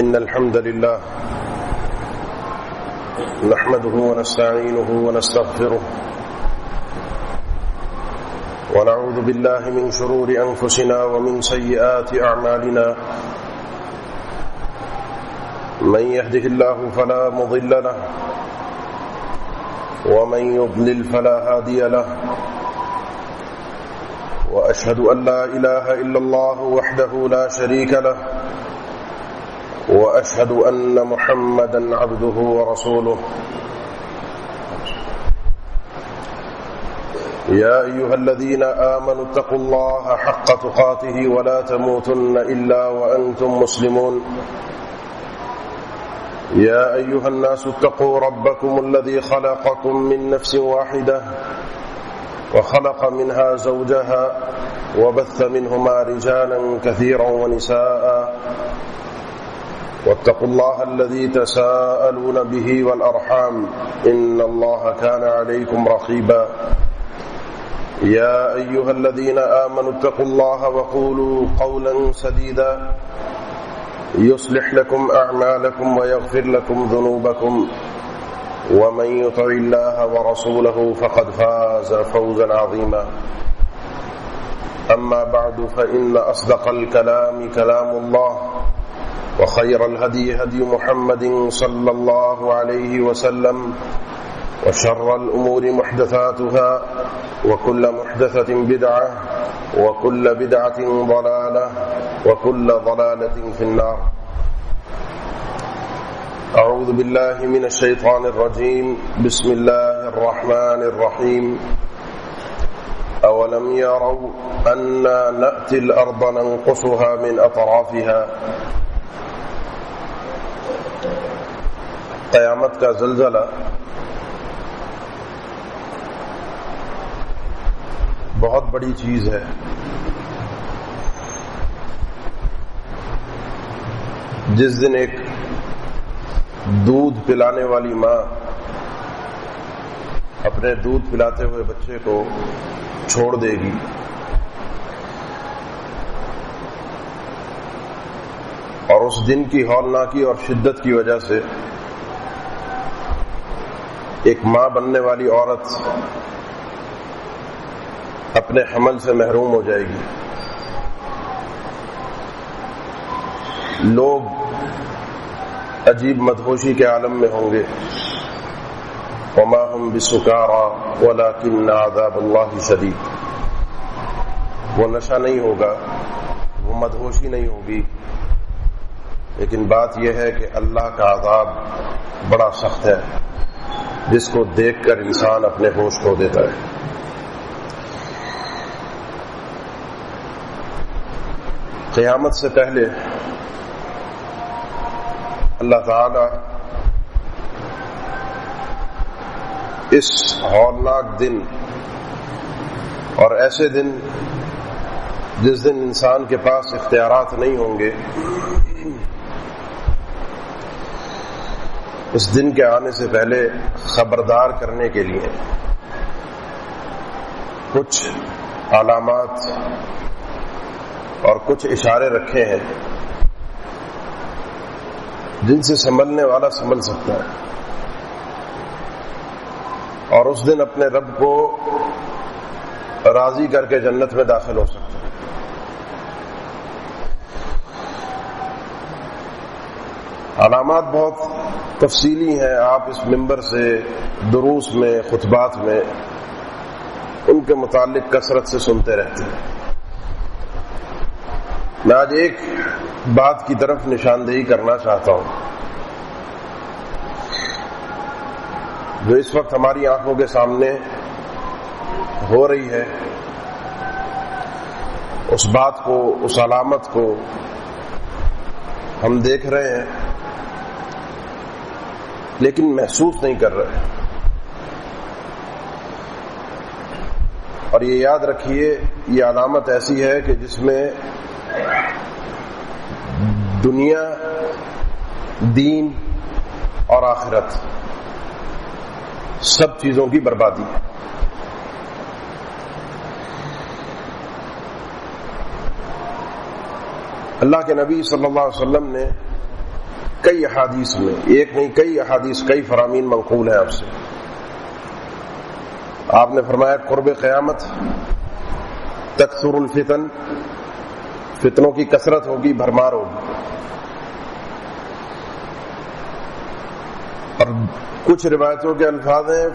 إن الحمد لله نحمده ونستعينه ونستغفره ونعوذ بالله من شرور أنفسنا ومن سيئات أعمالنا من يهده الله فلا مضل له ومن يضلل فلا هادي له وأشهد أن لا إله إلا الله وحده لا شريك له وأشهد أن محمدا عبده ورسوله يا أيها الذين آمنوا اتقوا الله حق تقاته ولا تموتن إلا وأنتم مسلمون يا أيها الناس اتقوا ربكم الذي خلقكم من نفس واحدة وخلق منها زوجها وبث منهما رجالا كثيرا ونساء واتقوا الله الذي تساءلون به والأرحام إن الله كان عليكم رقيبا يا أيها الذين آمنوا اتقوا الله وقولوا قولا سديدا يصلح لكم أعمالكم ويغفر لكم ذنوبكم ومن يطع الله ورسوله فقد فاز فوزا عظيما أما بعد فإن أصدق الكلام كلام الله وخير الهدي هدي محمد صلى الله عليه وسلم وشر الأمور محدثاتها وكل محدثة بدعة وكل بدعة ضلالة وكل ضلالة في النار أعوذ بالله من الشيطان الرجيم بسم الله الرحمن الرحيم أولم يروا أنا نأتي الأرض ننقصها من أطرافها قیامت کا زلزلہ بہت بڑی چیز ہے. جس دن ایک دودھ پلانے والی ماں اپنے دودھ پلاتے ہوئے بچے کو چھوڑ دے گی اور اس دن کی ہولناکی اور شدت کی وجہ سے ایک ماں بننے والی عورت اپنے حمل سے محروم ہو جائے گی. لوگ عجیب مدہوشی کے عالم میں ہوں گے. وما هم بسکارى ولكن عذاب اللہ شدید. وہ نشہ نہیں ہوگا, وہ مدہوشی نہیں ہوگی, لیکن بات یہ ہے کہ اللہ کا عذاب بڑا سخت ہے جس کو دیکھ کر انسان اپنے ہوش کھو دیتا ہے. قیامت سے پہلے اللہ تعالی اس ہولناک دن اور ایسے دن جس دن انسان کے پاس اختیارات نہیں ہوں گے, اس دن کے آنے سے پہلے خبردار کرنے کے لیے کچھ علامات اور کچھ اشارے رکھے ہیں جن سے سنبھلنے والا سنبھل سکتا ہے اور اس دن اپنے رب کو راضی کر کے جنت میں داخل ہو سکتا ہے. علامات بہت تفصیلی ہیں, آپ اس منبر سے دروس میں خطبات میں ان کے متعلق کثرت سے سنتے رہتے ہیں. میں آج ایک بات کی طرف نشاندہی کرنا چاہتا ہوں جو اس وقت ہماری آنکھوں کے سامنے ہو رہی ہے. اس بات کو, اس علامت کو ہم دیکھ رہے ہیں لیکن محسوس نہیں کر رہے. اور یہ یاد رکھیے, یہ علامت ایسی ہے کہ جس میں دنیا, دین اور آخرت سب چیزوں کی بربادی ہے. اللہ کے نبی صلی اللہ علیہ وسلم نے کئی احادیث میں، ایک نہیں کئی احادیث، کئی فرامین منقول ہیں آپ سے. آپ نے فرمایا قرب قیامت تکثر الفتن، فتنوں کی کثرت ہوگی، بھرمار ہوگی. اور کچھ روایتوں کے الفاظ ہیں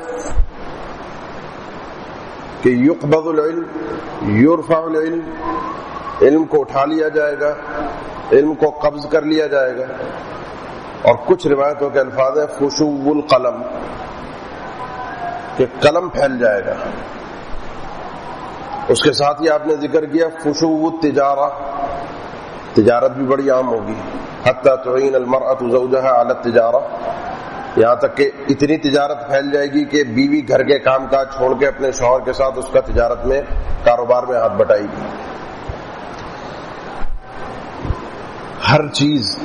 کہ یقبض العلم، یرفع العلم، علم کو اٹھا لیا جائے گا، علم کو قبض کر لیا جائے گا. اور کچھ روایتوں کے الفاظ ہیں خشوع القلم، کہ قلم پھیل جائے گا. اس کے ساتھ ہی آپ نے ذکر کیا خشوع التجارہ، تجارت بھی بڑی عام ہوگی. حتی تعین المرأة زوجها علی التجارہ، یہاں تک کہ اتنی تجارت پھیل جائے گی کہ بیوی گھر کے کام کاج چھوڑ کے اپنے شوہر کے ساتھ اس کا تجارت میں، کاروبار میں ہاتھ بٹائے گی. ہر چیز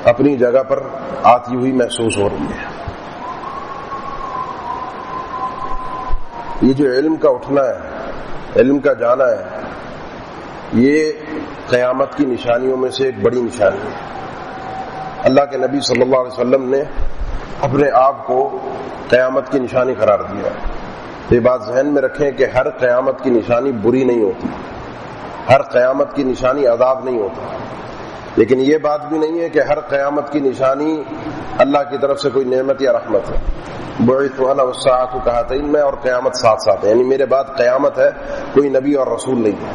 اپنی جگہ پر آتی ہوئی محسوس ہو رہی ہے. یہ جو علم کا اٹھنا ہے، علم کا جانا ہے، یہ قیامت کی نشانیوں میں سے ایک بڑی نشانی ہے. اللہ کے نبی صلی اللہ علیہ وسلم نے اپنے آپ کو قیامت کی نشانی قرار دیا. یہ بات ذہن میں رکھیں کہ ہر قیامت کی نشانی بری نہیں ہوتی، ہر قیامت کی نشانی عذاب نہیں ہوتا. لیکن یہ بات بھی نہیں ہے کہ ہر قیامت کی نشانی اللہ کی طرف سے کوئی نعمت یا رحمت ہے. بعثت انا والساعة كهاتین، میں اور قیامت ساتھ ساتھ ہے، یعنی میرے بعد قیامت ہے، کوئی نبی اور رسول نہیں ہے.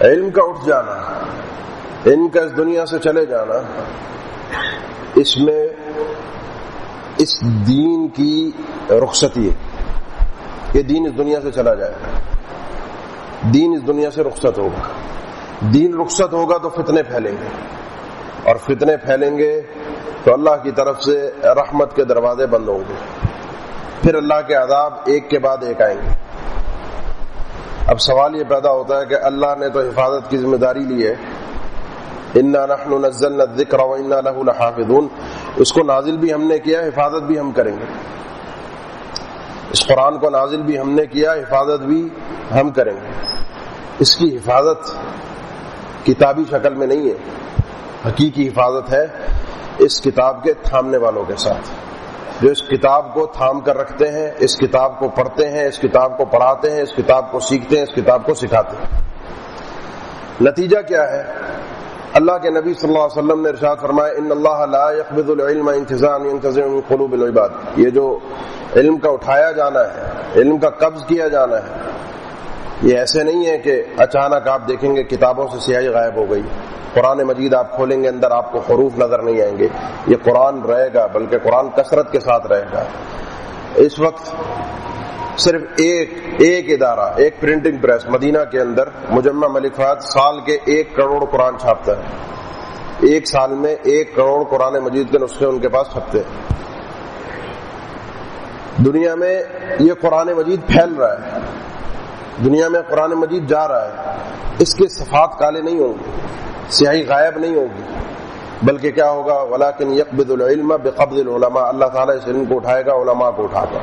علم کا اٹھ جانا، علم کا اس دنیا سے چلے جانا، اس میں اس دین کی رخصتی ہے. یہ دین اس دنیا سے چلا جائے گا، دین اس دنیا سے رخصت ہوگا. دین رخصت ہوگا تو فتنے پھیلیں گے، اور فتنے پھیلیں گے تو اللہ کی طرف سے رحمت کے دروازے بند ہوں گے، پھر اللہ کے عذاب ایک کے بعد ایک آئیں گے. اب سوال یہ پیدا ہوتا ہے کہ اللہ نے تو حفاظت کی ذمہ داری لی ہے، انا نحن نزلنا الذکر وانا له لحافظون، اس کو نازل بھی ہم نے کیا، حفاظت بھی ہم کریں گے. اس قرآن کو نازل بھی ہم نے کیا، حفاظت بھی ہم کریں گے. اس کی حفاظت کتابی شکل میں نہیں ہے، حقیقی حفاظت ہے اس کتاب کے تھامنے والوں کے ساتھ، جو اس کتاب کو تھام کر رکھتے ہیں، اس کتاب کو پڑھتے ہیں، اس کتاب کو پڑھاتے ہیں، اس کتاب کو سیکھتے ہیں، اس کتاب کو سکھاتے ہیں. نتیجہ کیا ہے؟ اللہ کے نبی صلی اللہ علیہ وسلم نے ارشاد فرمایا ان اللہ لا يقبض العلم انتزاعا ينتزع من قلوب العباد. یہ جو علم کا اٹھایا جانا ہے، علم کا قبض کیا جانا ہے، یہ ایسے نہیں ہے کہ اچانک آپ دیکھیں گے کتابوں سے سیاہی غائب ہو گئی، قرآن مجید آپ کھولیں گے اندر آپ کو حروف نظر نہیں آئیں گے. یہ قرآن رہے گا، بلکہ قرآن کثرت کے ساتھ رہے گا. اس وقت صرف ایک ادارہ، ایک پرنٹنگ پریس مدینہ کے اندر مجمع ملک فہد سال کے 1 کروڑ قرآن چھاپتا ہے. ایک سال میں 1 کروڑ قرآن مجید کے نسخے ان کے پاس چھپتے ہیں. دنیا میں یہ قرآن مجید پھیل رہا ہے، دنیا میں قرآن مجید جا رہا ہے. اس کے صفحات کالے نہیں ہوں گے، سیاہی غائب نہیں ہوگی، بلکہ کیا ہوگا ولیکن یقبض العلم بقبض العلماء، اللہ تعالیٰ اس علم کو اٹھائے گا، علماء کو اٹھا کر.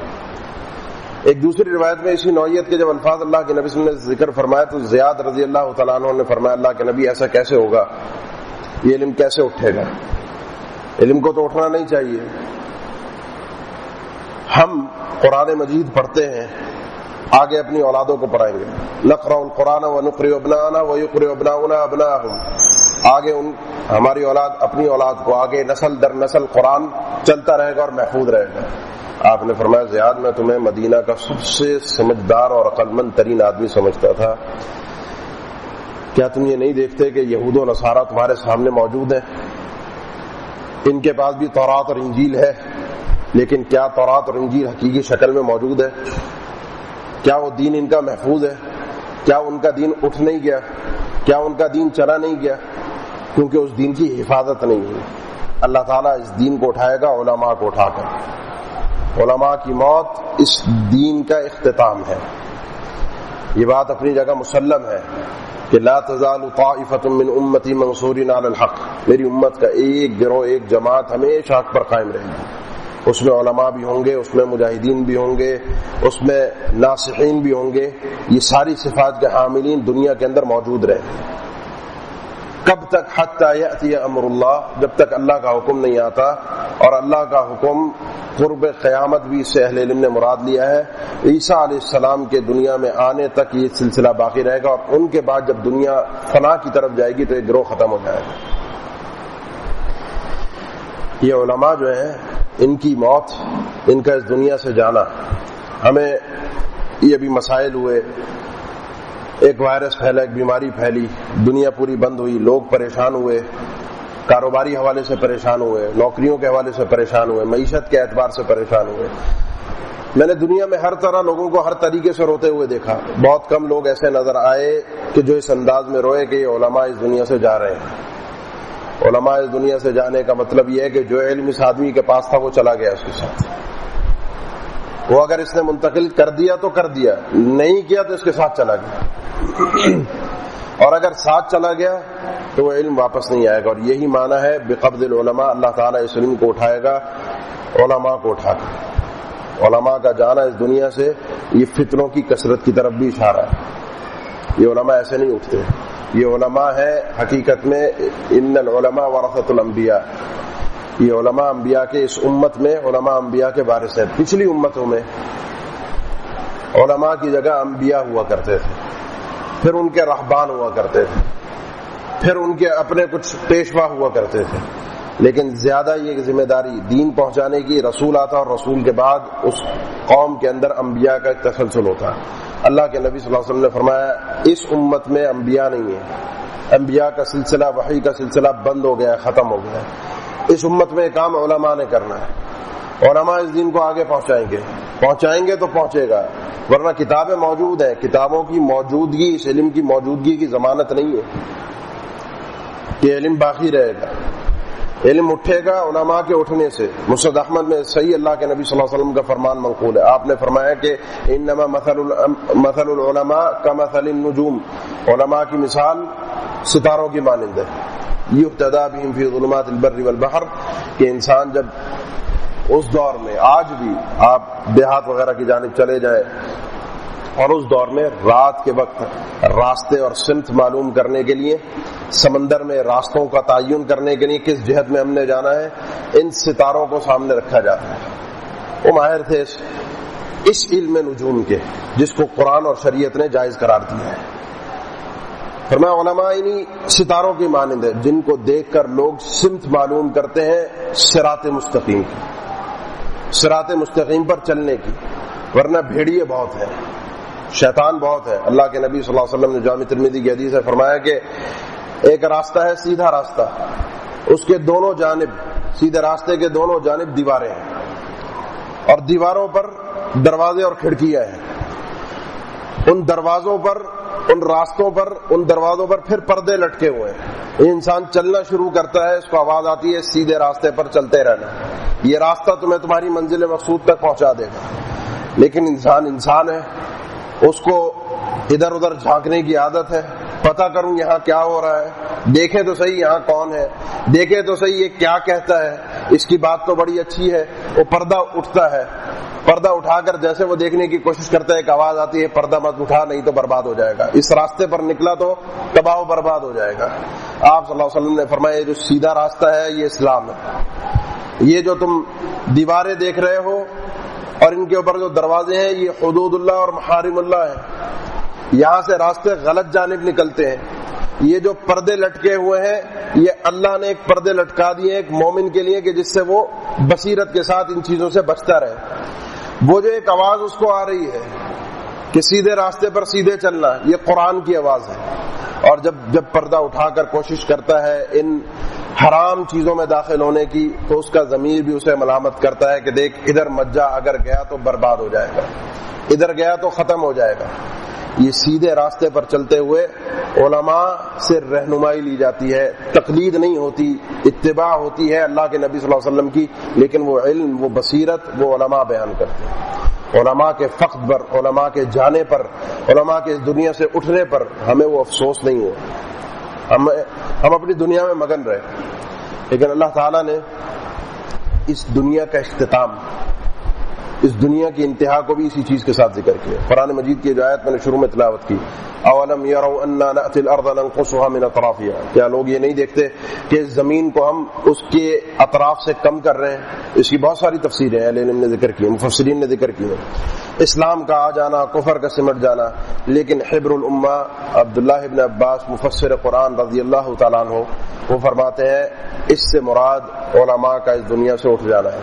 ایک دوسری روایت میں اسی نوعیت کے جب الفاظ اللہ کے نبی صلی اللہ علیہ وسلم نے ذکر فرمایا تو زیاد رضی اللہ تعالیٰ عنہ نے فرمایا اللہ کے نبی ایسا کیسے ہوگا، یہ علم کیسے اٹھے گا؟ علم کو تو اٹھنا نہیں چاہیے. ہم قرآن مجید پڑھتے ہیں، آگے اپنی اولادوں کو پڑھائیں گے. نقرأ القرآن ونقرئ ابناءنا ويقرئ ابناؤنا ابناءهم، آگے ہماری اولاد اپنی اولاد کو، آگے نسل در نسل قرآن چلتا رہے گا اور محفوظ رہے گا. آپ نے فرمایا زیاد میں تمہیں مدینہ کا سب سے سمجھدار اور عقل مند ترین آدمی سمجھتا تھا، کیا تم یہ نہیں دیکھتے کہ یہود و نصارہ تمہارے سامنے موجود ہیں؟ ان کے پاس بھی تورات اور انجیل ہے، لیکن کیا تورات اور انجیل حقیقی شکل میں موجود ہے؟ کیا وہ دین ان کا محفوظ ہے؟ کیا ان کا دین اٹھ نہیں گیا؟ کیا ان کا دین چلا نہیں گیا؟ کیونکہ اس دین کی حفاظت نہیں ہے. اللہ تعالیٰ اس دین کو اٹھائے گا علماء کو اٹھا کر. علماء کی موت اس دین کا اختتام ہے. یہ بات اپنی جگہ مسلم ہے کہ لا تزال طائفة من امتی منصورین علی الحق، میری امت کا ایک گروہ، ایک جماعت ہمیشہ حق پر قائم رہے گی. اس میں علماء بھی ہوں گے، اس میں مجاہدین بھی ہوں گے، اس میں ناصحین بھی ہوں گے. یہ ساری صفات کے حاملین دنیا کے اندر موجود رہیں گے. کب تک؟ حتی یأتی امر اللہ، جب تک اللہ کا حکم نہیں آتا. اور اللہ کا حکم قرب قیامت بھی اس سے اہل علم نے مراد لیا ہے. عیسیٰ علیہ السلام کے دنیا میں آنے تک یہ سلسلہ باقی رہے گا، اور ان کے بعد جب دنیا فنا کی طرف جائے گی تو یہ گروہ ختم ہو جائے گا. یہ علماء جو ہیں ان کی موت، ان کا اس دنیا سے جانا، ہمیں یہ بھی مسائل ہوئے، ایک وائرس پھیلا، ایک بیماری پھیلی، دنیا پوری بند ہوئی، لوگ پریشان ہوئے، کاروباری حوالے سے پریشان ہوئے، نوکریوں کے حوالے سے پریشان ہوئے، معیشت کے اعتبار سے پریشان ہوئے. میں نے دنیا میں ہر طرح لوگوں کو ہر طریقے سے روتے ہوئے دیکھا. بہت کم لوگ ایسے نظر آئے کہ جو اس انداز میں روئے کہ یہ علماء اس دنیا سے جا رہے ہیں. علماء اس دنیا سے جانے کا مطلب یہ ہے کہ جو علم اس آدمی کے پاس تھا وہ چلا گیا اس کے ساتھ. وہ اگر اس نے منتقل کر دیا تو کر دیا، نہیں کیا تو اس کے ساتھ چلا گیا. اور اگر ساتھ چلا گیا تو وہ علم واپس نہیں آئے گا. اور یہی معنی ہے بقبض العلماء، اللہ تعالیٰ اس علم کو اٹھائے گا، علماء کو اٹھا کر. علماء کا جانا اس دنیا سے یہ فتنوں کی کثرت کی طرف بھی اشارہ ہے. یہ علماء ایسے نہیں اٹھتے، یہ علماء ہے حقیقت میں ان العلماء ورثۃ الانبیاء. یہ علماء انبیاء کے، اس امت میں علماء انبیاء کے وارث ہیں. پچھلی امتوں میں علماء کی جگہ انبیاء ہوا کرتے تھے، پھر ان کے رہبان ہوا کرتے تھے، پھر ان کے اپنے کچھ پیشوا ہوا کرتے تھے. لیکن زیادہ یہ ذمہ داری دین پہنچانے کی رسول آتا، اور رسول کے بعد اس قوم کے اندر انبیاء کا ایک تسلسل ہوتا ہے. اللہ کے نبی صلی اللہ علیہ وسلم نے فرمایا اس امت میں انبیاء نہیں ہیں، انبیاء کا سلسلہ، وحی کا سلسلہ بند ہو گیا، ختم ہو گیا. اس امت میں کام علماء نے کرنا ہے. علماء اس دین کو آگے پہنچائیں گے تو پہنچے گا، ورنہ کتابیں موجود ہیں، کتابوں کی موجودگی اس علم کی موجودگی کی ضمانت نہیں ہے کہ علم باقی رہے گا. علم اٹھے گا علماء کے اٹھنے سے. مسند احمد میں صحیح اللہ کے نبی صلی اللہ علیہ وسلم کا فرمان منقول ہے. آپ نے فرمایا کہ انما مثل العلماء کمثل النجوم، علماء کی مثال ستاروں کی مانند ہے. یقتدی بہم فی ظلمات البر والبحر، کہ انسان جب اس دور میں، آج بھی آپ دیہات وغیرہ کی جانب چلے جائیں، اور اس دور میں رات کے وقت راستے اور سمت معلوم کرنے کے لیے، سمندر میں راستوں کا تعین کرنے کے لیے کس جہت میں ہم نے جانا ہے، ان ستاروں کو سامنے رکھا جاتا ہے. وہ ماہر تھے اس علم نجوم کے، جس کو قرآن اور شریعت نے جائز قرار دیا ہے. فرمایا علماء انہی ستاروں کی مانند ہے جن کو دیکھ کر لوگ سمت معلوم کرتے ہیں صراط مستقیم کی، صراط مستقیم پر چلنے کی. ورنہ بھیڑیے بہت ہیں، شیطان بہت ہے. اللہ کے نبی صلی اللہ علیہ وسلم نے جامع ترمذی کی حدیث ہے فرمایا کہ ایک راستہ ہے، سیدھا راستہ، اس کے دونوں جانب، سیدھے راستے کے دونوں جانب دیواریں ہیں، اور دیواروں پر دروازے اور کھڑکیاں ہیں. ان دروازوں پر، ان راستوں پر، ان دروازوں پر پھر پردے لٹکے ہوئے ہیں. یہ انسان چلنا شروع کرتا ہے، اس کو آواز آتی ہے سیدھے راستے پر چلتے رہنا، یہ راستہ تمہیں تمہاری منزل مقصود تک پہنچا دے گا. لیکن انسان ہے، اس کو ادھر ادھر جھانکنے کی عادت ہے. پتہ کروں یہاں کیا ہو رہا ہے، دیکھے تو صحیح یہاں کون ہے، دیکھے تو صحیح یہ کیا کہتا ہے، اس کی بات تو بڑی اچھی ہے. وہ پردہ اٹھتا ہے، پردہ اٹھا کر جیسے وہ دیکھنے کی کوشش کرتا ہے، ایک آواز آتی ہے پردہ مت اٹھا نہیں تو برباد ہو جائے گا، اس راستے پر نکلا تو تباہ و برباد ہو جائے گا. آپ صلی اللہ علیہ وسلم نے فرمایا یہ جو سیدھا راستہ ہے یہ اسلام ہے. یہ جو تم دیواریں دیکھ رہے ہو اور ان کے اوپر جو دروازے ہیں یہ حدود اللہ اور محارم اللہ ہیں. یہاں سے راستے غلط جانب نکلتے ہیں. یہ جو پردے لٹکے ہوئے ہیں یہ اللہ نے ایک پردے لٹکا دیے ایک مومن کے لیے کہ جس سے وہ بصیرت کے ساتھ ان چیزوں سے بچتا رہے. وہ جو ایک آواز اس کو آ رہی ہے کہ سیدھے راستے پر سیدھے چلنا، یہ قرآن کی آواز ہے. اور جب پردہ اٹھا کر کوشش کرتا ہے ان حرام چیزوں میں داخل ہونے کی تو اس کا ضمیر بھی اسے ملامت کرتا ہے کہ دیکھ ادھر مت جا، اگر گیا تو برباد ہو جائے گا، ادھر گیا تو ختم ہو جائے گا. یہ سیدھے راستے پر چلتے ہوئے علماء سے رہنمائی لی جاتی ہے، تقلید نہیں ہوتی، اتباع ہوتی ہے اللہ کے نبی صلی اللہ علیہ وسلم کی. لیکن وہ علم، وہ بصیرت وہ علماء بیان کرتے ہیں. علماء کے فقد پر، علماء کے جانے پر، علماء کے اس دنیا سے اٹھنے پر ہمیں وہ افسوس نہیں ہوا. ہم اپنی دنیا میں مگن رہے، لیکن اللہ تعالیٰ نے اس دنیا کا اختتام، اس دنیا کی انتہا کو بھی اسی چیز کے ساتھ ذکر کیا. قرآن مجید کی جو آیت میں نے شروع میں تلاوت کی, اولم یروا انا نأتی الارض ننقصها من اطرافها, کیا لوگ یہ نہیں دیکھتے کہ اس زمین کو ہم اس کے اطراف سے کم کر رہے ہیں. اس کی بہت ساری تفسیریں اہل علم نے ذکر کی, مفسرین نے ذکر کی, اسلام کا آ جانا, کفر کا سمٹ جانا. لیکن حبر الامہ عبداللہ ابن عباس مفسر قرآن رضی اللہ تعالیٰ عنہ وہ فرماتے ہیں اس سے مراد علماء کا اس دنیا سے اٹھ جانا ہے,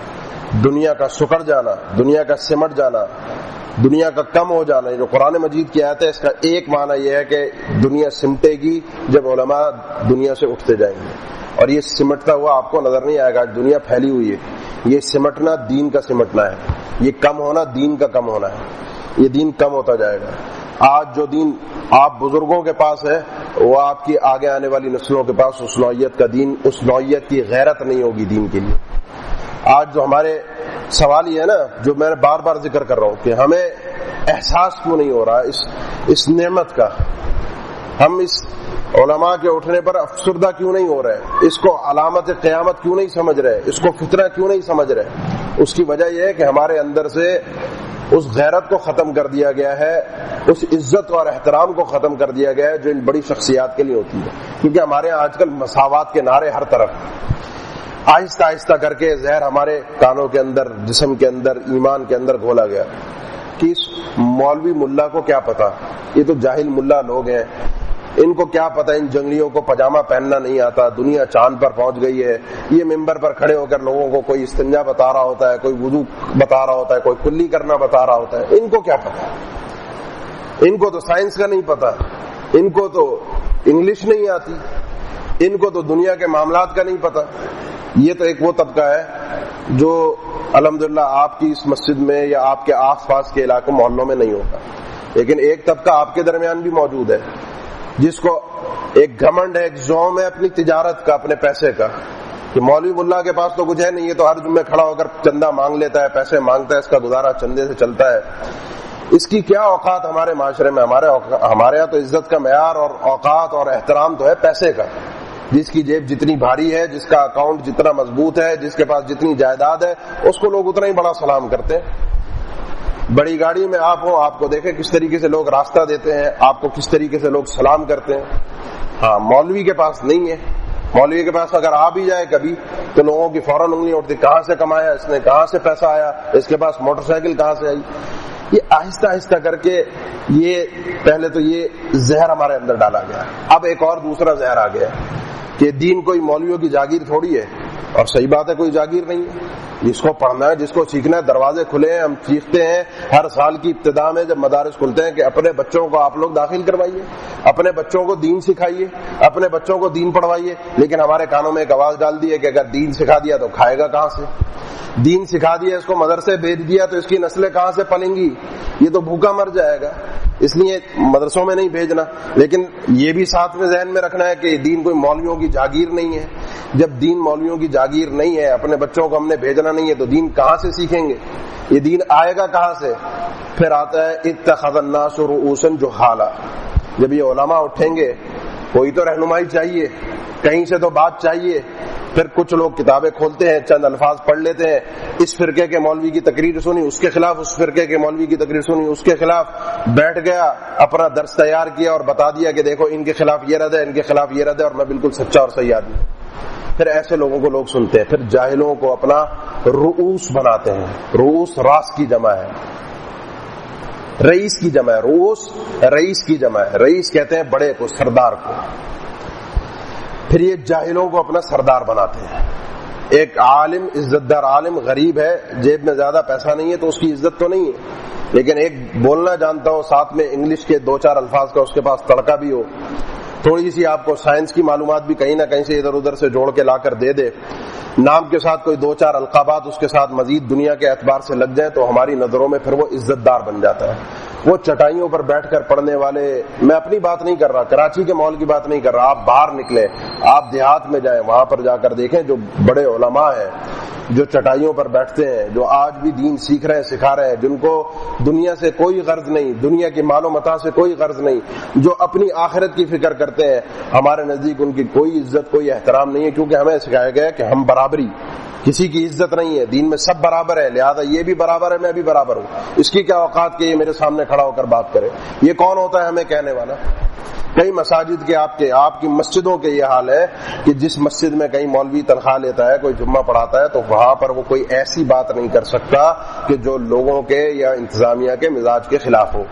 دنیا کا سکڑ جانا, دنیا کا سمٹ جانا, دنیا کا کم ہو جانا. جو قرآن مجید کی آیت ہے اس کا ایک معنی یہ ہے کہ دنیا سمٹے گی جب علماء دنیا سے اٹھتے جائیں گے, اور یہ سمٹتا ہوا آپ کو نظر نہیں آئے گا. دنیا پھیلی ہوئی ہے, یہ سمٹنا دین کا سمٹنا ہے, یہ کم ہونا دین کا کم ہونا ہے, یہ دین کم ہوتا جائے گا. آج جو دین آپ بزرگوں کے پاس ہے وہ آپ کی آگے آنے والی نسلوں کے پاس اس نوعیت کا دین, اس نوعیت کی غیرت نہیں ہوگی دین کے لیے. آج جو ہمارے سوال یہ ہے نا, جو میں بار بار ذکر کر رہا ہوں کہ ہمیں احساس کیوں نہیں ہو رہا اس نعمت کا, ہم اس علماء کے اٹھنے پر افسردہ کیوں نہیں ہو رہے, اس کو علامت قیامت کیوں نہیں سمجھ رہے, اس کو فتنہ کیوں نہیں سمجھ رہے. اس کی وجہ یہ ہے کہ ہمارے اندر سے اس غیرت کو ختم کر دیا گیا ہے, اس عزت اور احترام کو ختم کر دیا گیا ہے جو ان بڑی شخصیات کے لیے ہوتی ہے. کیونکہ ہمارے یہاں آج کل مساوات کے نعرے ہر طرف, آہستہ آہستہ کر کے زہر ہمارے کانوں کے اندر, جسم کے اندر, ایمان کے اندر گھولا گیا کہ اس مولوی ملا کو کیا پتا, یہ تو جاہل ملا لوگ ہیں, ان کو کیا پتا, ان جنگلیوں کو پاجامہ پہننا نہیں آتا, دنیا چاند پر پہنچ گئی ہے. یہ ممبر پر کھڑے ہو کر لوگوں کو کوئی استنجا بتا رہا ہوتا ہے, کوئی وضو بتا رہا ہوتا ہے, کوئی کلی کرنا بتا رہا ہوتا ہے. ان کو کیا پتا, ان کو تو سائنس کا نہیں پتا, ان کو تو انگلش نہیں آتی, ان کو تو دنیا کے معاملات کا نہیں پتا. یہ تو ایک وہ طبقہ ہے جو الحمدللہ آپ کی اس مسجد میں یا آپ کے آس پاس کے علاقوں محلوں میں نہیں ہوگا. لیکن ایک طبقہ آپ کے درمیان بھی موجود ہے جس کو ایک گھمنڈ ہے, ایک زوم ہے اپنی تجارت کا, اپنے پیسے کا, کہ مولوی ملا کے پاس تو کچھ ہے نہیں, یہ تو ہر جمعے کھڑا ہو کر چندہ مانگ لیتا ہے, پیسے مانگتا ہے, اس کا گزارا چندے سے چلتا ہے. اس کی کیا اوقات ہمارے معاشرے میں, ہمارے یہاں تو عزت کا معیار اور اوقات اور احترام تو ہے پیسے کا. جس کی جیب جتنی بھاری ہے, جس کا اکاؤنٹ جتنا مضبوط ہے, جس کے پاس جتنی جائیداد ہے, اس کو لوگ اتنا ہی بڑا سلام کرتے ہیں. بڑی گاڑی میں آپ ہو, آپ کو دیکھیں کس طریقے سے لوگ راستہ دیتے ہیں, آپ کو کس طریقے سے لوگ سلام کرتے ہیں. ہاں, مولوی کے پاس نہیں ہے. مولوی کے پاس اگر آ بھی جائے کبھی تو لوگوں کی فوراً انگلی اٹھتی, کہاں سے کمایا اس نے, کہاں سے پیسہ آیا, اس کے پاس موٹر سائیکل کہاں سے آئی. یہ آہستہ آہستہ کر کے یہ پہلے تو یہ زہر ہمارے اندر ڈالا گیا. اب ایک اور دوسرا زہر آ گیا کہ دین کوئی مولویوں کی جاگیر تھوڑی ہے, اور صحیح بات ہے کوئی جاگیر نہیں ہے. جس کو پڑھنا ہے, جس کو سیکھنا ہے, دروازے کھلے ہیں. ہم سیکھتے ہیں ہر سال کی ابتدا میں جب مدارس کھلتے ہیں کہ اپنے بچوں کو آپ لوگ داخل کروائیے, اپنے بچوں کو دین سکھائیے, اپنے بچوں کو دین پڑھوائیے. لیکن ہمارے کانوں میں ایک آواز ڈال دی ہے کہ اگر دین سکھا دیا تو کھائے گا کہاں سے, دین سکھا دیا اس کو مدرسے بھیج دیا تو اس کی نسلیں کہاں سے پلیں گی, یہ تو بھوکا مر جائے گا, اس لیے مدرسوں میں نہیں بھیجنا. لیکن یہ بھی ساتھ میں ذہن میں رکھنا ہے کہ دین کوئی مولویوں کی جاگیر نہیں ہے. جب دین مولویوں کی جاگیر نہیں ہے, اپنے بچوں کو ہم نے بھیجنا نہیں ہے, تو دین کہاں سے سیکھیں گے, یہ دین آئے گا کہاں سے. پھر آتا ہے اتخذ الناس رؤوسا جہالا. جب یہ علماء اٹھیں گے, کوئی تو رہنمائی چاہیے, کہیں سے تو بات چاہیے. پھر کچھ لوگ کتابیں کھولتے ہیں, چند الفاظ پڑھ لیتے ہیں, اس فرقے کے مولوی کی تقریر سنی, اس کے خلاف اس فرقے کے مولوی کی تقریر سنی, اس کے خلاف بیٹھ گیا, اپنا درس تیار کیا اور بتا دیا کہ دیکھو ان کے خلاف یہ رد ہے, ان کے خلاف یہ رد ہے, اور میں بالکل سچا اور صحیح آدمی ہوں. پھر ایسے لوگوں کو لوگ سنتے ہیں. پھر جاہلوں کو اپنا رؤوس بناتے ہیں. رؤوس راس کی جمع ہے, رئیس کی جمع ہے. رؤوس رئیس کی جمع ہے. رئیس کہتے ہیں بڑے کو, سردار کو. پھر یہ جاہلوں کو اپنا سردار بناتے ہیں. ایک عالم, عزت دار عالم غریب ہے, جیب میں زیادہ پیسہ نہیں ہے, تو اس کی عزت تو نہیں ہے. لیکن ایک بولنا جانتا ہو, ساتھ میں انگلش کے 2-4 الفاظ کا اس کے پاس تڑکا بھی ہو, تھوڑی سی آپ کو سائنس کی معلومات بھی کہیں نہ کہیں سے ادھر ادھر سے جوڑ کے لا کر دے دے, نام کے ساتھ کوئی 2-4 القابات اس کے ساتھ مزید دنیا کے اعتبار سے لگ جائیں, تو ہماری نظروں میں پھر وہ عزت دار بن جاتا ہے. وہ چٹائیوں پر بیٹھ کر پڑھنے والے, میں اپنی بات نہیں کر رہا, کراچی کے ماحول کی بات نہیں کر رہا, آپ باہر نکلیں, آپ دیہات میں جائیں, وہاں پر جا کر دیکھیں جو بڑے علماء ہیں, جو چٹائیوں پر بیٹھتے ہیں, جو آج بھی دین سیکھ رہے ہیں, سکھا رہے ہیں, جن کو دنیا سے کوئی غرض نہیں, دنیا کی مال و متاع سے کوئی غرض نہیں, جو اپنی آخرت کی فکر کرتے ہیں, ہمارے نزدیک ان کی کوئی عزت, کوئی احترام نہیں ہے. کیونکہ ہمیں سکھایا گیا کہ ہم برابری, کسی کی عزت نہیں ہے، دین میں سب برابر ہے، لہذا یہ بھی برابر ہے، میں بھی برابر ہوں، اس کی کیا اوقات کہ یہ میرے سامنے کھڑا ہو کر بات کرے؟ یہ کون ہوتا ہے ہمیں کہنے والا؟ کئی مساجد کے آپ کی مسجدوں کے یہ حال ہے کہ جس مسجد میں کئی مولوی تنخواہ لیتا ہے، کوئی جمعہ پڑھاتا ہے، تو وہاں پر وہ کوئی ایسی بات نہیں کر سکتا کہ جو لوگوں کے یا انتظامیہ کے مزاج کے خلاف ہو۔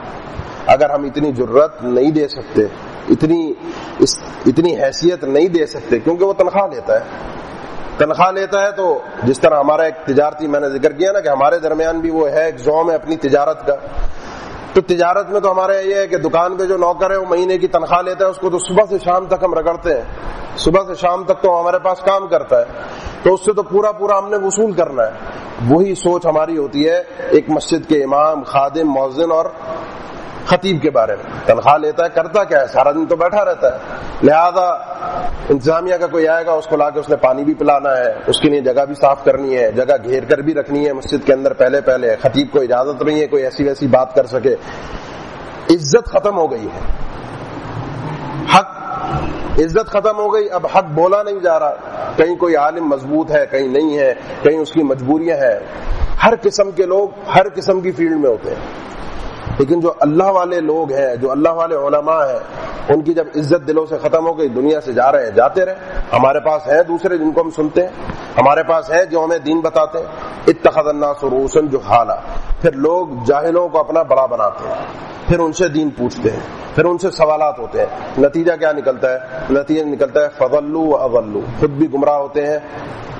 اگر ہم اتنی جرت نہیں دے سکتے، اتنی حیثیت نہیں دے سکتے، کیونکہ وہ تنخواہ لیتا ہے تو جس طرح ہمارا ایک تجارتی، میں نے ذکر کیا نا کہ ہمارے درمیان بھی وہ ہے ایک زوم ہے اپنی تجارت کا، تو تجارت میں تو ہمارے یہ ہے کہ دکان پہ جو نوکر ہے وہ مہینے کی تنخواہ لیتا ہے، اس کو تو صبح سے شام تک ہم رگڑتے ہیں، صبح سے شام تک تو ہمارے پاس کام کرتا ہے، تو اس سے تو پورا ہم نے وصول کرنا ہے۔ وہی سوچ ہماری ہوتی ہے ایک مسجد کے امام، خادم، مؤذن اور خطیب کے بارے میں۔ تنخواہ لیتا ہے، کرتا کیا ہے؟ سارا دن تو بیٹھا رہتا ہے، لہذا انتظامیہ کا کوئی آئے گا، اس کو لا کے اس نے پانی بھی پلانا ہے، اس کے لیے جگہ بھی صاف کرنی ہے، جگہ گھیر کر بھی رکھنی ہے مسجد کے اندر پہلے خطیب کو اجازت نہیں ہے کوئی ایسی ویسی بات کر سکے۔ عزت ختم ہو گئی ہے، عزت ختم ہو گئی، اب حق بولا نہیں جا رہا، کہیں کوئی عالم مضبوط ہے، کہیں نہیں ہے، کہیں اس کی مجبوریاں ہیں، ہر قسم کے لوگ ہر قسم کی فیلڈ میں ہوتے ہیں، لیکن جو اللہ والے لوگ ہیں، جو اللہ والے علماء ہیں، ان کی جب عزت دلوں سے ختم ہو گئی، دنیا سے جا رہے ہیں، جاتے رہے۔ ہمارے پاس ہیں دوسرے جن کو ہم سنتے ہیں، ہمارے پاس ہیں جو ہمیں دین بتاتے ہیں۔ اتخذ الناس رؤوسا جہالا، پھر لوگ جاہلوں کو اپنا بڑا بناتے ہیں، پھر ان سے دین پوچھتے ہیں، پھر ان سے سوالات ہوتے ہیں، نتیجہ کیا نکلتا ہے؟ نتیجہ نکلتا ہے فضلوا واضلوا، خود بھی گمراہ ہوتے ہیں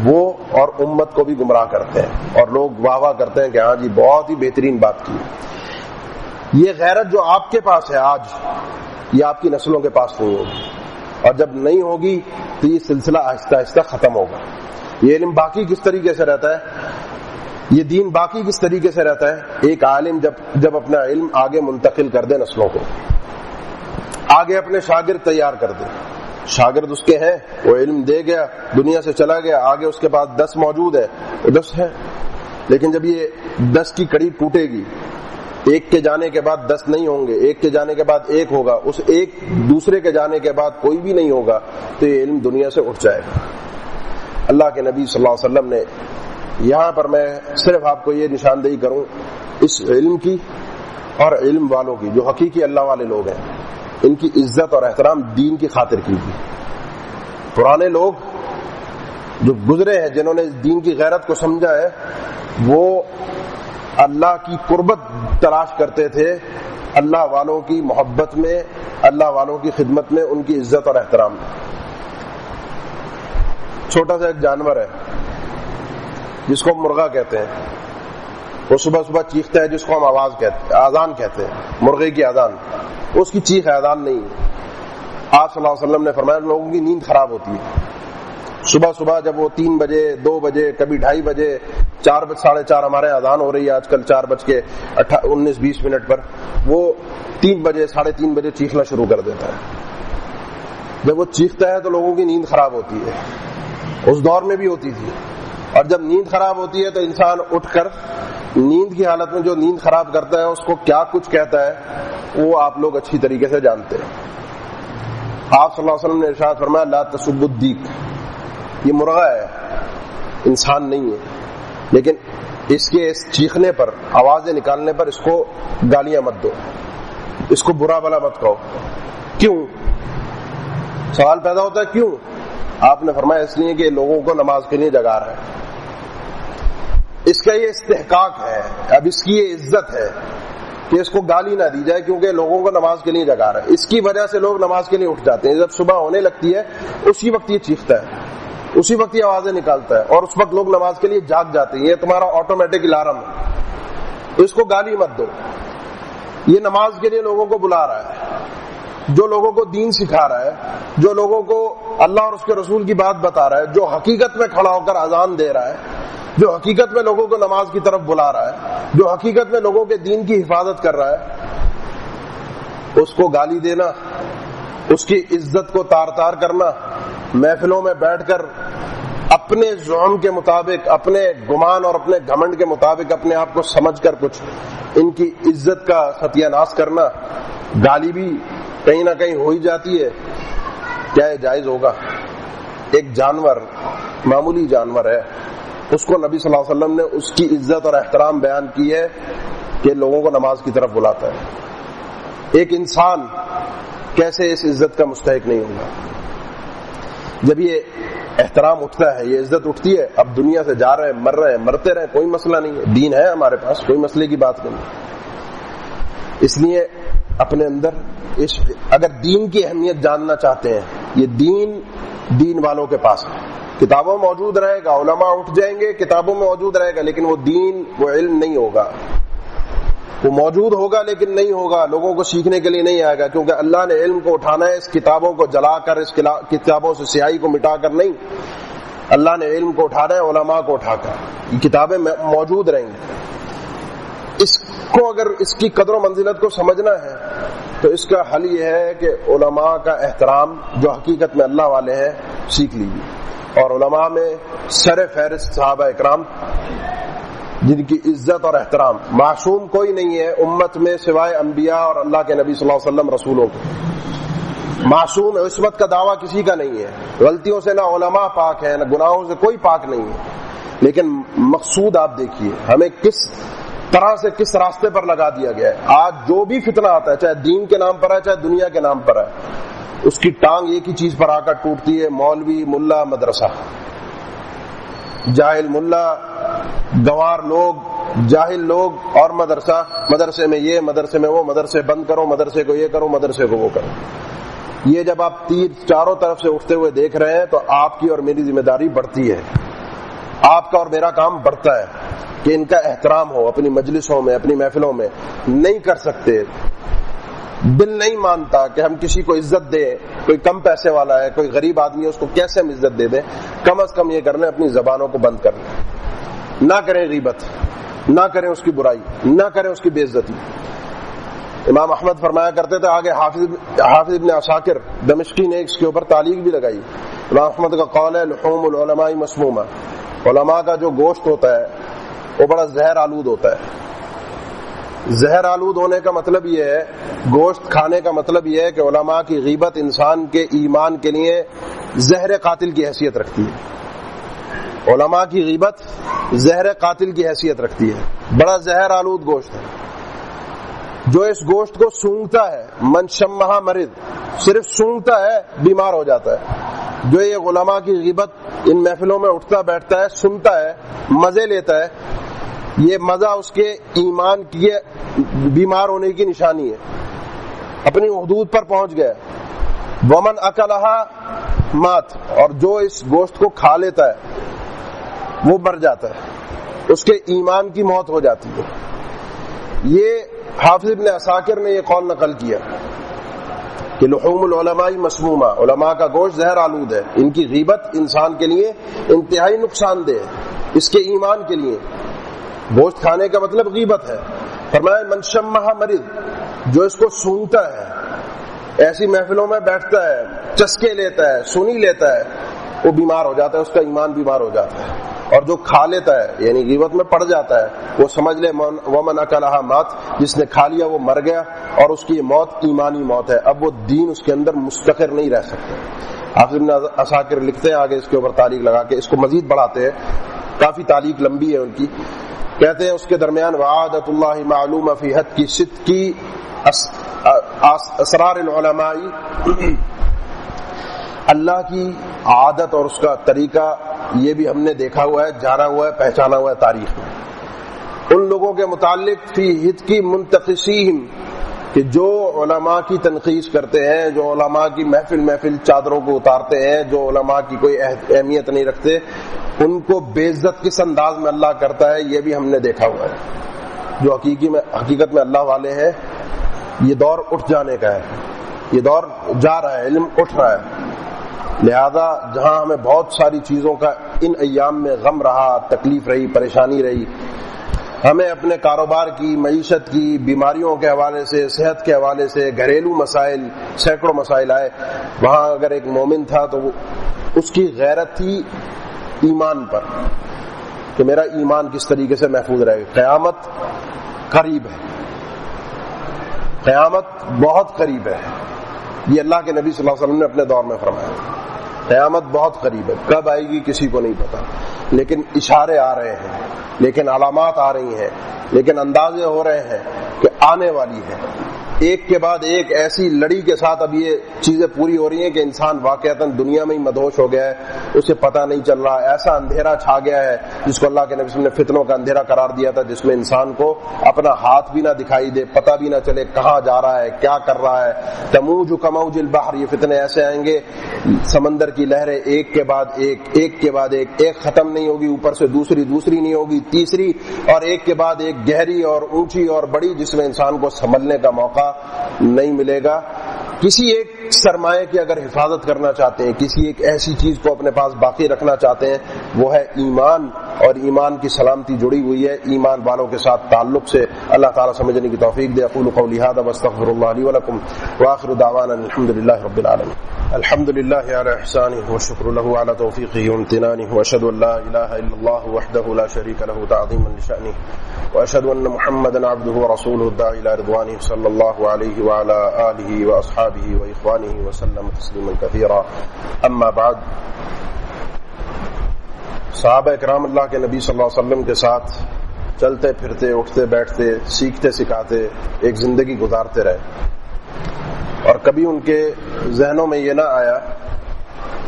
وہ اور امت کو بھی گمراہ کرتے ہیں، اور لوگ واہ واہ کرتے ہیں کہ ہاں جی بہت ہی بہترین بات کی۔ یہ غیرت جو آپ کے پاس ہے آج، یہ آپ کی نسلوں کے پاس نہیں ہوگی، اور جب نہیں ہوگی تو یہ سلسلہ آہستہ آہستہ ختم ہوگا۔ یہ علم باقی کس طریقے سے رہتا ہے، یہ دین باقی کس طریقے سے رہتا ہے؟ ایک عالم جب اپنا علم آگے منتقل کر دے نسلوں کو، آگے اپنے شاگرد تیار کر دے، شاگرد اس کے ہیں، وہ علم دے گیا، دنیا سے چلا گیا، آگے اس کے پاس 10 موجود ہے، وہ 10 ہے، لیکن جب یہ 10 کی کڑی ٹوٹے گی، ایک کے جانے کے بعد 10 نہیں ہوں گے، ایک کے جانے کے بعد ایک ہوگا، اس ایک دوسرے کے جانے کے بعد کوئی بھی نہیں ہوگا، تو یہ علم دنیا سے اٹھ جائے گا۔ اللہ کے نبی صلی اللہ علیہ وسلم نے یہاں پر، میں صرف آپ کو یہ نشاندہی کروں اس علم کی اور علم والوں کی، جو حقیقی اللہ والے لوگ ہیں، ان کی عزت اور احترام دین کی خاطر کی گئی۔ پرانے لوگ جو گزرے ہیں، جنہوں نے دین کی غیرت کو سمجھا ہے، وہ اللہ کی قربت تلاش کرتے تھے، اللہ والوں کی محبت میں، اللہ والوں کی خدمت میں، ان کی عزت اور احترام میں۔ چھوٹا سا ایک جانور ہے جس کو مرغا کہتے ہیں، وہ صبح صبح چیختا ہے، جس کو ہم آذان کہتے ہیں، مرغے کی آذان، اس کی چیخ اذان نہیں ہے۔ آپ صلی اللہ علیہ وسلم نے فرمایا لوگوں کی نیند خراب ہوتی ہے، صبح صبح جب وہ 3 بجے، 2 بجے، کبھی 2:30 بجے، 4 بج 4:30 ہمارے اذان ہو رہی ہے آج کل 4:19-20 پر، وہ 3 بجے 3:30 بجے چیخنا شروع کر دیتا ہے۔ جب وہ چیختا ہے تو لوگوں کی نیند خراب ہوتی ہے، اس دور میں بھی ہوتی تھی، اور جب نیند خراب ہوتی ہے تو انسان اٹھ کر نیند کی حالت میں جو نیند خراب کرتا ہے اس کو کیا کچھ کہتا ہے وہ آپ لوگ اچھی طریقے سے جانتے ہیں۔ آپ صلی اللہ علیہ وسلم نے ارشاد فرمایا لا تسبوا الدیک، یہ مرغا ہے، انسان نہیں ہے، لیکن اس کے چیخنے پر، آوازیں نکالنے پر اس کو گالیاں مت دو، اس کو برا بھلا مت کہو۔ کیوں؟ سوال پیدا ہوتا ہے کیوں؟ آپ نے فرمایا اس لیے کہ لوگوں کو نماز کے لیے جگا رہا ہے، اس کا یہ استحقاق ہے، اب اس کی یہ عزت ہے کہ اس کو گالی نہ دی جائے، کیونکہ لوگوں کو نماز کے لیے جگا رہا ہے۔ اس کی وجہ سے لوگ نماز کے لیے اٹھ جاتے ہیں، جب صبح ہونے لگتی ہے اسی وقت یہ چیختا ہے، اسی وقت یہ آوازیں نکالتا ہے، اور اس وقت لوگ نماز کے لیے جاگ جاتے ہیں۔ یہ تمہارا آٹومیٹک الارم ہے، اس کو گالی مت دو۔ یہ نماز کے لیے لوگوں کو بلا رہا ہے، جو لوگوں کو دین سکھا رہا ہے، جو لوگوں کو اللہ اور اس کے رسول کی بات بتا رہا ہے، جو حقیقت میں کھڑا ہو کر اذان دے رہا ہے، جو حقیقت میں لوگوں کو نماز کی طرف بلا رہا ہے، جو حقیقت میں لوگوں کے دین کی حفاظت کر رہا ہے، اس کو گالی دینا، اس کی عزت کو تار تار کرنا، محفلوں میں بیٹھ کر اپنے زعم کے مطابق، اپنے گمان اور اپنے گھمنڈ کے مطابق اپنے آپ کو سمجھ کر کچھ ان کی عزت کا ستیہ ناش کرنا، گالی بھی کہیں نہ کہیں ہو ہی جاتی ہے، کیا یہ جائز ہوگا؟ ایک جانور، معمولی جانور ہے، اس کو نبی صلی اللہ علیہ وسلم نے اس کی عزت اور احترام بیان کی ہے کہ لوگوں کو نماز کی طرف بلاتا ہے۔ ایک انسان کیسے اس عزت کا مستحق نہیں ہوگا؟ جب یہ احترام اٹھتا ہے، یہ عزت اٹھتی ہے، اب دنیا سے جا رہے ہیں، مر رہے ہیں، مرتے رہے، کوئی مسئلہ نہیں ہے، دین ہے ہمارے پاس، کوئی مسئلے کی بات نہیں۔ اس لیے اپنے اندر اگر دین کی اہمیت جاننا چاہتے ہیں، یہ دین والوں کے پاس ہے، کتابوں میں موجود رہے گا، علماء اٹھ جائیں گے، کتابوں میں موجود رہے گا، لیکن وہ دین، وہ علم نہیں ہوگا، وہ موجود ہوگا لیکن نہیں ہوگا، لوگوں کو سیکھنے کے لیے نہیں آئے گا، کیونکہ اللہ نے علم کو اٹھانا ہے، اس کتابوں کو جلا کر، اس کتابوں سے سیاہی کو مٹا کر نہیں، اللہ نے علم کو اٹھانا ہے علماء کو اٹھا کر، یہ کتابیں موجود رہیں گی۔ اس کو اگر اس کی قدر و منزلت کو سمجھنا ہے تو اس کا حل یہ ہے کہ علماء کا احترام جو حقیقت میں اللہ والے ہیں سیکھ لیجیے، اور علماء میں سر فہرست صحابہ اکرام، جن کی عزت اور احترام، معصوم کوئی نہیں ہے امت میں سوائے انبیاء اور اللہ کے نبی صلی اللہ علیہ وسلم رسولوں کے، معصوم عصمت کا دعویٰ کسی کا نہیں ہے، غلطیوں سے نہ علماء پاک ہیں، نہ گناہوں سے کوئی پاک نہیں ہے، لیکن مقصود آپ دیکھیے ہمیں کس طرح سے کس راستے پر لگا دیا گیا ہے۔ آج جو بھی فتنہ آتا ہے، چاہے دین کے نام پر ہے چاہے دنیا کے نام پر ہے، اس کی ٹانگ ایک ہی چیز پر آ کر ٹوٹتی ہے، مولوی، ملا، مدرسہ، جاہل ملا، گوار لوگ، جاہل لوگ، اور مدرسے میں یہ، مدرسے میں وہ، مدرسے بند کرو، مدرسے کو یہ کرو، مدرسے کو وہ کرو۔ یہ جب آپ تیر چاروں طرف سے اٹھتے ہوئے دیکھ رہے ہیں تو آپ کی اور میری ذمہ داری بڑھتی ہے، آپ کا اور میرا کام بڑھتا ہے کہ ان کا احترام ہو، اپنی مجلسوں میں، اپنی محفلوں میں۔ نہیں کر سکتے، دل نہیں مانتا کہ ہم کسی کو عزت دیں، کوئی کم پیسے والا ہے، کوئی غریب آدمی ہے، اس کو کیسے ہم عزت دے دیں؟ کم از کم یہ کر لیں اپنی زبانوں کو بند کر لیں، نہ کریں غیبت، نہ کریں اس کی برائی، نہ کریں اس کی بے عزتی۔ امام احمد فرمایا کرتے تھے، آگے حافظ ابن عساکر دمشقی نے اس کے اوپر تعلیق بھی لگائی، امام احمد کا قول ہے لحوم العلماء مسمومہ، علماء کا جو گوشت ہوتا ہے وہ بڑا زہر آلود ہوتا ہے۔ زہر آلود ہونے کا مطلب یہ ہے، گوشت کھانے کا مطلب یہ ہے کہ علماء کی غیبت انسان کے ایمان کے لیے زہر قاتل کی حیثیت رکھتی ہے، علماء کی غیبت زہر قاتل کی حیثیت رکھتی ہے، بڑا زہر آلود گوشت ہے۔ جو اس گوشت کو سونگتا ہے، من شمہ مرض، صرف سونگتا ہے بیمار ہو جاتا ہے۔ جو یہ علماء کی غیبت ان محفلوں میں اٹھتا بیٹھتا ہے، سنتا ہے، مزے لیتا ہے، یہ مزہ اس کے ایمان کی بیمار ہونے کی نشانی ہے، اپنی حدود پر پہنچ گیا۔ ومن اکلھا مات، اور جو اس گوشت کو کھا لیتا ہے وہ مر جاتا ہے، اس کے ایمان کی موت ہو جاتی ہے۔ یہ حافظ ابن عساکر نے یہ قول نقل کیا کہ لحوم العلماء مسمومہ، علماء کا گوشت زہر آلود ہے، ان کی غیبت انسان کے لیے انتہائی نقصان دہ ہے، اس کے ایمان کے لیے۔ گوشت کھانے کا مطلب غیبت ہے۔ فرمایا من شمہ مرض، جو اس کو سونگتا ہے، ایسی محفلوں میں بیٹھتا ہے، چسکے لیتا ہے، سنی لیتا ہے، وہ بیمار ہو جاتا ہے، اس کا ایمان بیمار ہو جاتا ہے۔ اور جو کھا لیتا ہے یعنی غیبت میں پڑ جاتا ہے، وہ سمجھ لے ومن اکلھا مات، جس نے کھا لیا وہ مر گیا، اور اس کی موت ایمانی موت ہے، اب وہ دین اس کے اندر مستقر نہیں رہ سکتا۔ حافظ ابن عساکر لکھتے ہیں آگے اس کے اوپر تعلیق لگا کے، اس کو مزید بڑھاتے ہیں، کافی تعلیق لمبی ہے ان کی، کہتے ہیں اس کے درمیان وعادت اللہ معلوم فی حد کی صدق کی اسرار العلماء، اللہ کی عادت اور اس کا طریقہ یہ بھی ہم نے دیکھا ہوا ہے، جانا ہوا ہے، پہچانا ہوا ہے تاریخ میں، ان لوگوں کے متعلق فی حد کی منتقصیہم، کہ جو علماء کی تنقیص کرتے ہیں، جو علماء کی محفل چادروں کو اتارتے ہیں، جو علماء کی کوئی اہمیت نہیں رکھتے، ان کو بے عزت کس انداز میں اللہ کرتا ہے یہ بھی ہم نے دیکھا ہوا ہے۔ جو حقیقت میں اللہ والے ہیں، یہ دور اٹھ جانے کا ہے، یہ دور جا رہا ہے، علم اٹھ رہا ہے۔ لہذا جہاں ہمیں بہت ساری چیزوں کا ان ایام میں غم رہا، تکلیف رہی، پریشانی رہی، ہمیں اپنے کاروبار کی، معیشت کی، بیماریوں کے حوالے سے، صحت کے حوالے سے، گھریلو مسائل، سینکڑوں مسائل آئے، وہاں اگر ایک مومن تھا تو اس کی غیرت تھی ایمان پر، کہ میرا ایمان کس طریقے سے محفوظ رہے گا۔ قیامت قریب ہے، قیامت بہت قریب ہے، یہ اللہ کے نبی صلی اللہ علیہ وسلم نے اپنے دور میں فرمایا، قیامت بہت قریب ہے، کب آئے گی کسی کو نہیں پتا۔ لیکن اشارے آ رہے ہیں، لیکن علامات آ رہی ہیں، لیکن اندازے ہو رہے ہیں کہ آنے والی ہے۔ ایک کے بعد ایک ایسی لڑی کے ساتھ اب یہ چیزیں پوری ہو رہی ہیں کہ انسان واقعتاً دنیا میں ہی مدہوش ہو گیا ہے، اسے پتہ نہیں چل رہا، ایسا اندھیرا چھا گیا ہے جس کو اللہ کے نبی صلی اللہ علیہ وسلم نے فتنوں کا اندھیرا قرار دیا تھا، جس میں انسان کو اپنا ہاتھ بھی نہ دکھائی دے، پتہ بھی نہ چلے کہاں جا رہا ہے، کیا کر رہا ہے۔ تموج کموج البحر، یہ فتنے ایسے آئیں گے، سمندر کی لہریں ایک کے بعد ایک، ایک کے بعد ایک ختم نہیں ہوگی، اوپر سے دوسری نہیں ہوگی، تیسری، اور ایک کے بعد ایک گہری اور اونچی اور بڑی، جس میں انسان کو سنبھلنے کا موقع نہیں ملے گا۔ کسی ایک سرمایہ کی اگر حفاظت کرنا چاہتے ہیں، کسی ایک ایسی چیز کو اپنے پاس باقی رکھنا چاہتے ہیں، وہ ہے ایمان، اور ایمان کی سلامتی جڑی ہوئی ہے ایمان والوں کے ساتھ تعلق سے۔ اللہ تعالیٰ سمجھنے کی توفیق دے۔ اقول قولی ھذا واستغفر اللہ لی ولکم وآخر دعوانا الحمد للہ رب العالمین۔ الحمد للہ علی احسانہ والشکر لہ علی توفیقہ وامتنانہ، واشہد ان لا الہ الا اللہ وحدہ لا شریک لہ تعظیما لشأنہ، واشہد ان محمدا عبدہ ورسولہ الداعی الی رضوانہ صلی اللہ علیہ وعلی آلہ واصحابہ واخوانہ وسلم تسلیما کثیرا۔ اما بعد، صحابہ کرام اللہ کے نبی صلی اللہ علیہ وسلم کے ساتھ چلتے پھرتے، اٹھتے بیٹھتے، سیکھتے سکھاتے ایک زندگی گزارتے رہے، اور کبھی ان کے ذہنوں میں یہ نہ آیا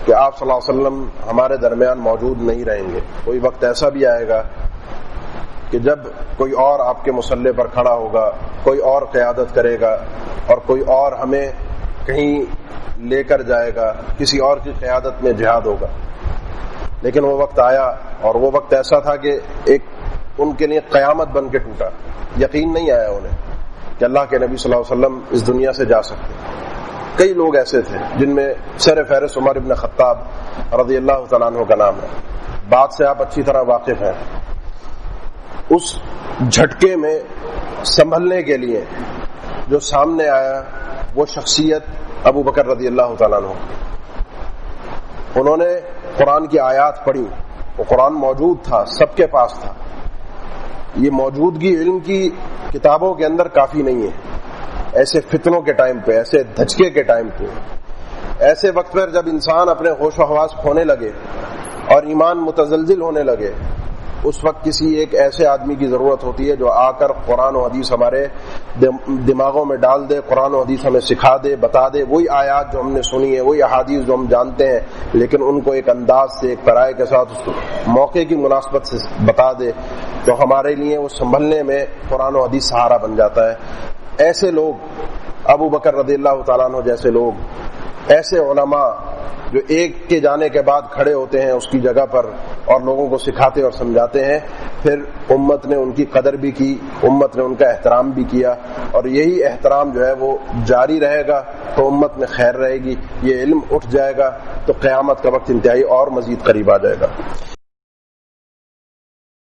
کہ آپ صلی اللہ علیہ وسلم ہمارے درمیان موجود نہیں رہیں گے۔ کوئی وقت ایسا بھی آئے گا کہ جب کوئی اور آپ کے مصلی پر کھڑا ہوگا، کوئی اور قیادت کرے گا، اور کوئی اور ہمیں کہیں لے کر جائے گا، کسی اور کی قیادت میں جہاد ہوگا۔ لیکن وہ وقت آیا، اور وہ وقت ایسا تھا کہ ایک ان کے لیے قیامت بن کے ٹوٹا۔ یقین نہیں آیا انہیں کہ اللہ کے نبی صلی اللہ علیہ وسلم اس دنیا سے جا سکتے۔ کئی لوگ ایسے تھے جن میں سر فہرست عمر ابن خطاب رضی اللہ تعالیٰ عنہ کا نام ہے۔ بات سے آپ اچھی طرح واقف ہیں۔ اس جھٹکے میں سنبھلنے کے لیے جو سامنے آیا وہ شخصیت ابو بکر رضی اللہ تعالیٰ عنہ۔ انہوں نے قرآن کی آیات پڑھی، وہ قرآن موجود تھا، سب کے پاس تھا۔ یہ موجودگی علم کی کتابوں کے اندر کافی نہیں ہے۔ ایسے فتنوں کے ٹائم پہ، ایسے دھچکے کے ٹائم پہ، ایسے وقت پر جب انسان اپنے ہوش و حواس کھونے لگے اور ایمان متزلزل ہونے لگے، اس وقت کسی ایک ایسے آدمی کی ضرورت ہوتی ہے جو آ کر قرآن و حدیث ہمارے دماغوں میں ڈال دے، قرآن و حدیث ہمیں سکھا دے، بتا دے، وہی آیات جو ہم نے سنی ہے، وہی احادیث جو ہم جانتے ہیں، لیکن ان کو ایک انداز سے، ایک پرائے کے ساتھ اس موقع کی مناسبت سے بتا دے، تو ہمارے لیے وہ سنبھلنے میں قرآن و حدیث سہارا بن جاتا ہے۔ ایسے لوگ، ابو بکر رضی اللہ تعالیٰ عنہ جیسے لوگ، ایسے علماء جو ایک کے جانے کے بعد کھڑے ہوتے ہیں اس کی جگہ پر اور لوگوں کو سکھاتے اور سمجھاتے ہیں، پھر امت نے ان کی قدر بھی کی، امت نے ان کا احترام بھی کیا، اور یہی احترام جو ہے وہ جاری رہے گا تو امت میں خیر رہے گی۔ یہ علم اٹھ جائے گا تو قیامت کا وقت انتہائی اور مزید قریب آ جائے گا۔